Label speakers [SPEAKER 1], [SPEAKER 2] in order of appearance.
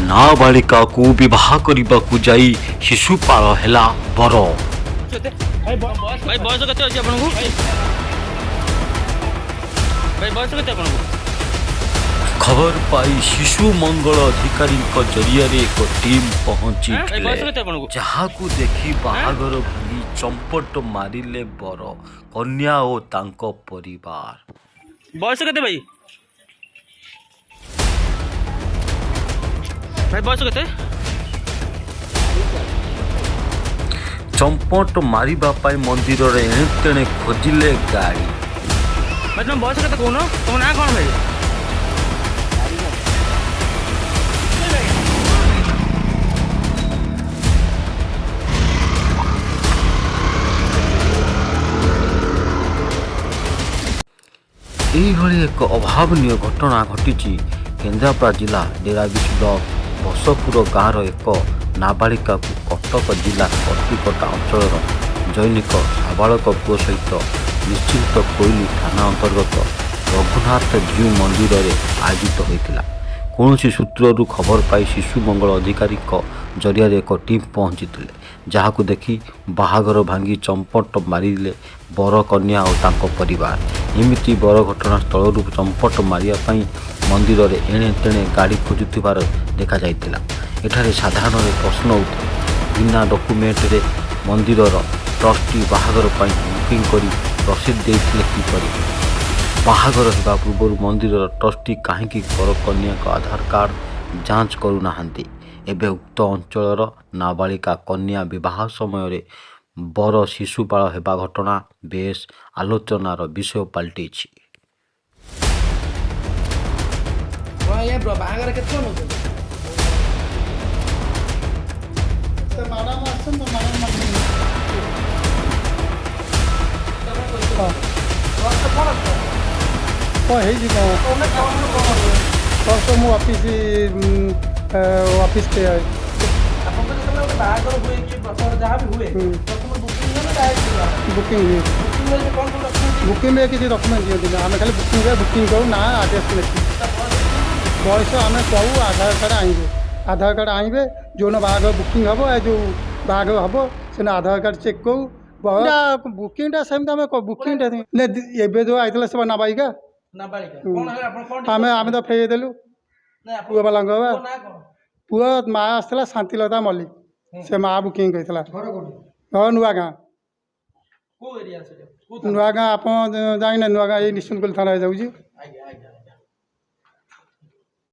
[SPEAKER 1] नाबालिका को विवाह करने को जाई शिशुपाल हेला बर।
[SPEAKER 2] भाई बयस केते अछि आपन को भाई बयस केते आपन को
[SPEAKER 1] खबर पाई शिशु मंगल अधिकारी जरिया एक टीम पहुंची
[SPEAKER 2] बयस केते आपन को
[SPEAKER 1] जहाँ को देखी बाहागर भांगी चंपट मारिले बर कन्या और तांको परिवार।
[SPEAKER 2] बयस केते भाई भाई बयस केते
[SPEAKER 1] चंपट मारिबा पाई मंदिर रे एणे तेणे खोजिले गाड़ी।
[SPEAKER 2] भाई तुम बयस केते कोन तुम ना कोन भाई
[SPEAKER 1] यही एक अभावनीय घटना घटी केन्द्रापड़ा जिला डेराबिश ब्लॉक बसपुर गाँव एक नाबालिका को कटक जिला कटिकटा अंचल जैनिक साबालक पुओ सहित निश्चिंत कोइली थाना अंतर्गत रघुनाथ जीव मंदिर में आयोजित होता। कौन सूत्रु खबर पाई शिशु मंगल अधिकारी जरिया एक टीम पहुंची जहाँ को देखी बाहागर भांगी चंपट मारिले बर कन्या और तांको परिवार। एमिती बर घटनास्थल चंपट मारिया मंदिर में एणे तेणे गाड़ी खोजुथिबार देखा जाइतिला। एठारे साधारण प्रश्न उठे बिना डॉक्यूमेंट रे मंदिर ट्रस्टी बाहागर बुकिंग करी रसीद देइथिले किपरि। बाहागर हेबा पूर्व मंदिर ट्रस्टी कहीं बर कन्या को आधार कार्ड जांच करूनाहांती। एबे उक्त अंचल नाबालिका कन्या विवाह समय बर शिशुपाल हेबा घटना बेस आलोचनार विषय पलटिछि।
[SPEAKER 3] ऑफिस पे है बुकिंग बुकिंग में किसी डॉक्यूमेंट दिए आम खाली बुकिंग करूँ ना आड्रेस लिखी बयस आम कहूँ आधार कार्ड आइबे आधार कार्ड आइबे जो बाहागर बुकिंग हम जो बाहागर हम से आधार कार्ड चेक करूँ बुकिंगटा सेमती आम बुकिंगटा एवं जो आई से नाबालिका आम तो फेर देलु पुआ बाला पुआ माँ आसला शांतिलता मल्लिक से माँ बुकिंग करता घर नुआ गाँ नुआ गाँ आप जाने नुआ गाँ ये निश्चिंतपुर थाना जाऊँगी।